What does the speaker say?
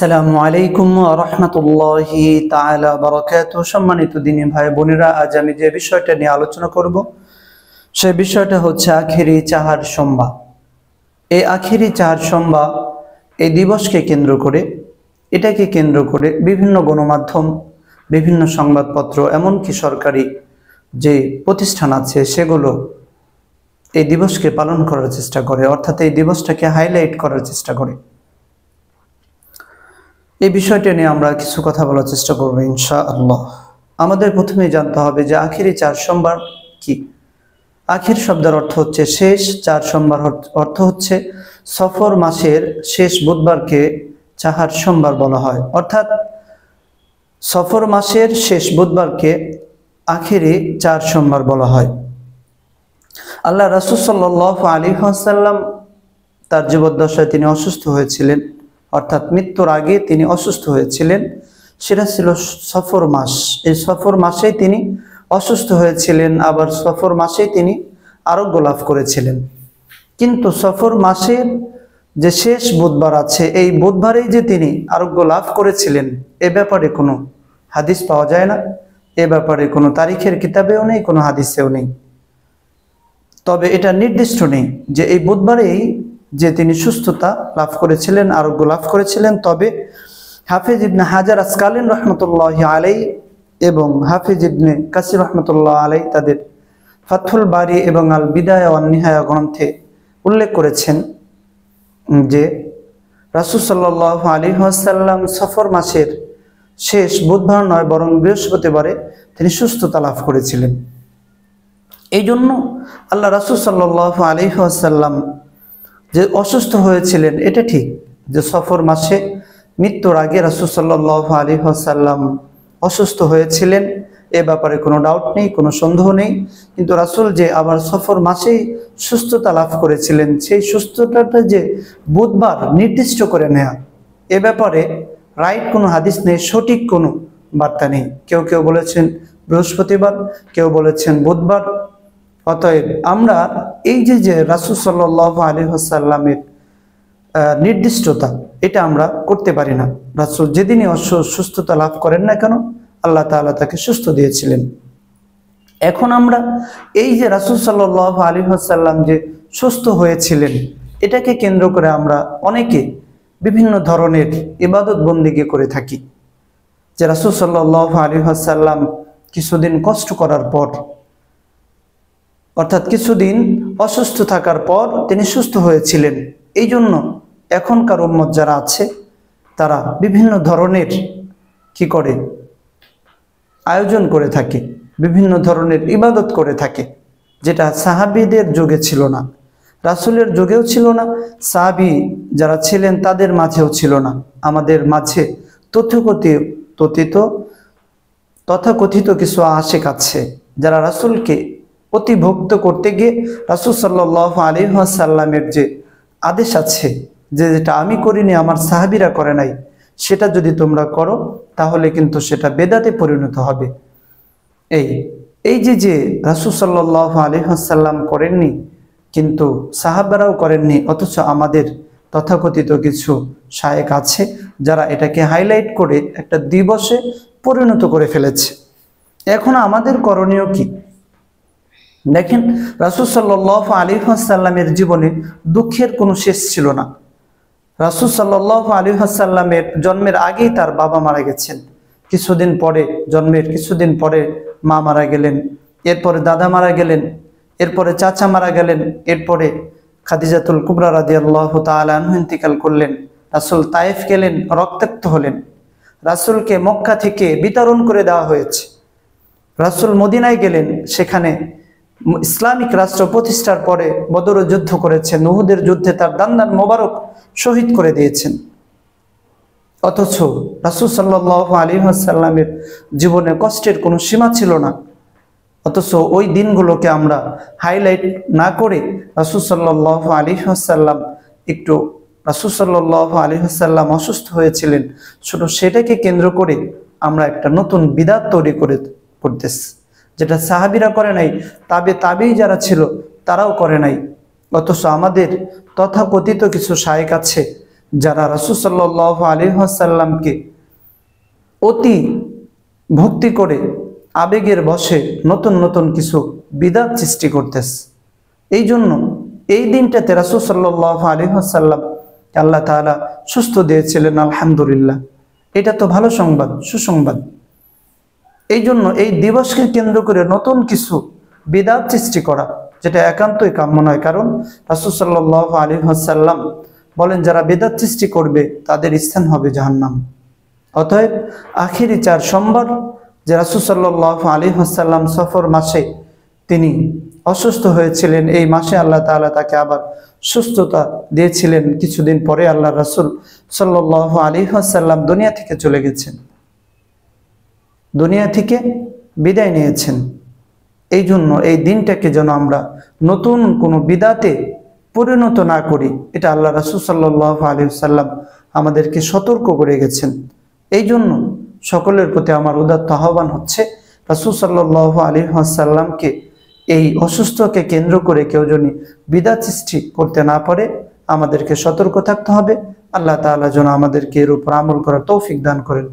আসসালামু আলাইকুম ওয়া রাহমাতুল্লাহি তাআলা ওয়া বারাকাতুহু। সম্মানিত দিনী ভাই বোনেরা, আজ আমি যে বিষয়টা নিয়ে আলোচনা করব সেই বিষয়টা হচ্ছে আখেরি চাহার সম্বা। এই আখেরি চাহার সম্বা এই দিবসকে কেন্দ্র করে, এটাকে কেন্দ্র করে বিভিন্ন গণমাধ্যম, বিভিন্ন সংবাদপত্র, এমনকি সরকারি যে প্রতিষ্ঠান আছে সেগুলো এই দিবসকে পালন করার চেষ্টা করে, অর্থাৎ এই দিবসটাকে হাইলাইট করার চেষ্টা করে। এই বিষয়টা নিয়ে আমরা কিছু কথা বলার চেষ্টা করব ইনশাআল্লাহ। আমাদের প্রথমে জানতে হবে যে আখেরি চার সোমবার কি। আখির শব্দের অর্থ হচ্ছে শেষ, চার সোমবার অর্থ হচ্ছে সফর মাসের শেষ বুধবারকে চাহার সোমবার বলা হয়, অর্থাৎ সফর মাসের শেষ বুধবারকে আখেরি চার সোমবার বলা হয়। আল্লাহ রাসূল সাল্লাল্লাহু আলাইহি ওয়াসাল্লাম তার জীবদ্দশায় তিনি অসুস্থ হয়েছিলেন, অর্থাৎ মৃত্যুর আগে তিনি অসুস্থ হয়েছিলেন। সেটা ছিল সফর মাস। এই সফর মাসেই তিনি অসুস্থ হয়েছিলেন, আবার সফর মাসেই তিনি আরোগ্য লাভ করেছিলেন। কিন্তু সফর মাসের যে শেষ বুধবার আছে, এই বুধবারেই যে তিনি আরোগ্য লাভ করেছিলেন, এ ব্যাপারে কোনো হাদিস পাওয়া যায় না। এ ব্যাপারে কোনো তারিখের কিতাবেও নেই, কোনো হাদিসেও নেই। তবে এটা নির্দিষ্ট নেই যে এই বুধবারেই যে তিনি সুস্থতা লাভ করেছিলেন, আরোগ্য লাভ করেছিলেন। তবে হাফিজ ইবনে হাজার আসকালিন রহমতুল্লাহি আলাইহি এবং হাফিজ ইবনে কাসির রহমতুল্লাহ আলাইহি তাদের ফাথুল বারি এবং আল বিদায়া ওয়ান নিহায়া গ্রন্থে উল্লেখ করেছেন যে রাসূল সাল্লাল্লাহু আলাইহি ওয়াসাল্লাম সফর মাসের শেষ বুধবার নয়, বরং বৃহস্পতিবারে তিনি সুস্থতা লাভ করেছিলেন। এই জন্য আল্লাহ রাসূল সাল্লাল্লাহু আলাইহি ওয়াসাল্লাম যে অসুস্থ হয়েছিলেন, এটা ঠিক যে সফর মাসে মৃত্যুর আগে রাসূল সাল্লাল্লাহু আলাইহি ওয়াসাল্লাম অসুস্থ হয়েছিলেন, এ ব্যাপারে কোনো ডাউট নেই, কোনো সন্দেহ নেই। কিন্তু রাসূল যে আবার সফর মাসেই সুস্থতা লাভ করেছিলেন, সেই সুস্থতাটা যে বুধবার নির্দিষ্ট করে নেয়া, এ ব্যাপারে রাইট কোনো হাদিস নেই, সঠিক কোনো বার্তা নেই। কেউ কেউ বলেছেন বৃহস্পতিবার, কেউ বলেছেন বুধবার। অতএব আমরা এই যে রাসূল সাল্লাল্লাহু আলাইহি ওয়াসাল্লামের নির্দিষ্টতা, এটা আমরা করতে পারি না। রাসূল যেদিনই সুস্থতা লাভ করেন না কেন, আল্লাহ তাআলা তাকে সুস্থ দিয়েছিলেন। এখন আমরা এই যে রাসূল সাল্লাল্লাহু আলাইহি ওয়াসাল্লাম যে সুস্থ হয়েছিলেন, এটাকে কেন্দ্র করে আমরা অনেকে বিভিন্ন ধরনের ইবাদত বন্দেগী করে থাকি। যে রাসূল সাল্লাল্লাহু আলাইহি ওয়াসাল্লাম কিছুদিন কষ্ট করার পর, অর্থাৎ কিছুদিন অসুস্থ থাকার পর তিনি সুস্থ হয়েছিলেন। এই জন্য এখনকার উম্মত যারা আছে, তারা বিভিন্ন ধরনের কি করে আয়োজন করে থাকে, বিভিন্ন ধরনের ইবাদত করে থাকে, যেটা সাহাবীদের যুগে ছিল না, রাসূলের যুগেও ছিল না, সাহাবী যারা ছিলেন তাদের মাঝেও ছিল না। আমাদের মাঝে তথাকথিত কিছু আশিক আছে, যারা রাসূলকে প্রতিভক্ত করতে গিয়ে রাসূল সাল্লাল্লাহু আলাইহি ওয়াসাল্লামের যে আদেশ আছে, যে যেটা আমি করিনি, আমার সাহাবীরা করে নাই, সেটা যদি তোমরা করো তাহলে কিন্তু সেটা বেদাতে পরিণত হবে। এই যে রাসূল সাল্লাল্লাহু আলাইহি ওয়াসাল্লাম করেননি, কিন্তু সাহাবারাও করেননি, অথচ আমাদের তথাকথিত কিছু শায়েখ আছে যারা এটাকে হাইলাইট করে একটা দিবসে পরিণত করে ফেলেছে। এখন আমাদের করণীয় কি? দেখেন, রাসূল সাল্লাল্লাহু আলাইহি ওয়াসাল্লামের জীবনে দুঃখের কোনো শেষ ছিল না। রাসূল সাল্লাল্লাহু আলাইহি ওয়াসাল্লামের জন্মের আগেই তার বাবা মারা গেছেন, কিছুদিন পরে, জন্মের কিছুদিন পরে মা মারা গেলেন, এরপরে দাদা মারা গেলেন, এরপরে চাচা মারা গেলেন, এরপরে খাদিজাতুল কুবরা রাদিয়াল্লাহু তাআলা আনহা ইন্তিকাল করলেন। রাসূল তায়েফ গেলেন, রক্তাক্ত হলেন। রাসূলকে মক্কা থেকে বিতরণ করে দেওয়া হয়েছে। রাসূল মদিনায় গেলেন, সেখানে ইসলামিক রাষ্ট্র প্রতিষ্ঠার পরে বদর যুদ্ধ করেছেন, উহুদের যুদ্ধে তার দান্দান মোবারক শহীদ করে দিয়েছেন। অথচ রাসূল সাল্লাল্লাহু আলাইহি ওয়াসাল্লামের জীবনে কষ্টের কোনো সীমা ছিল না। অথচ ওই দিনগুলোকে আমরা হাইলাইট না করে রাসূল সাল্লাল্লাহু আলাইহি ওয়াসাল্লাম রাসূল সাল্লাল্লাহু আলাইহি ওয়াসাল্লাম অসুস্থ হয়েছিলেন, শুধু সেটাকে কেন্দ্র করে আমরা একটা নতুন বিদআত তৈরি করতেছি, যেটা সাহাবীরা করে নাই, তাবেঈ যারা ছিল তারাও করে নাই। অথচ আমাদের তথাকথিত কিছু শায়েখ আছে যারা রাসূল সাল্লাল্লাহু আলাইহি ওয়াসাল্লামকে অতি ভক্তি করে আবেগের বশে নতুন নতুন কিছু বিদআত সৃষ্টি করতেছে। এই জন্য এই দিনটাতে রাসূল সাল্লাল্লাহু আলাইহি ওয়াসাল্লাম আল্লাহ তাআলা সুস্থ দিয়েছিলেন, আলহামদুলিল্লাহ। এটা তো ভালো সংবাদ, সুসংবাদ। এই জন্য এই দিবসকে কেন্দ্র করে নতুন কিছু বিদআত সৃষ্টি করা যেটা একান্তই কাম্য নয়। কারণ রাসূল সাল্লাল্লাহু আলাইহি ওয়াসাল্লাম বলেন, যারা বিদআত সৃষ্টি করবে তাদের স্থান হবে জাহান্নাম। অতএব আখিরি 4 সোমবার যে রাসূল সাল্লাল্লাহু আলাইহি ওয়াসাল্লাম সফর মাসে তিনি অসুস্থ হয়েছিলেন, এই মাসে আল্লাহ তাআলা তাকে আবার সুস্থতা দিয়েছিলেন। কিছুদিন পরে আল্লাহ রাসূল সাল্লাল্লাহু আলাইহি ওয়াসাল্লাম দুনিয়া থেকে চলে গেছেন, দুনিয়া থেকে বিদায় নিয়েছেন। এই জন্য এই দিনটাকে যেন আমরা নতুন কোনো বিদআতে পরিণত না করি, এটা আল্লাহ রাসূল সাল্লাল্লাহু আলাইহি ওয়াসাল্লাম আমাদেরকে সতর্ক করে গেছেন। এই জন্য সকলের প্রতি আমার উদাত্ত আহ্বান হচ্ছে, রাসূল সাল্লাল্লাহু আলাইহি ওয়াসাল্লামকে এই অসুস্থকে কেন্দ্র করে কেউ যদি বিদআত সৃষ্টি করতে না পারে আমাদেরকে সতর্ক থাকতে হবে। আল্লাহ তাআলা যেন আমাদেরকে এর উপর আমল করার তৌফিক দান করেন।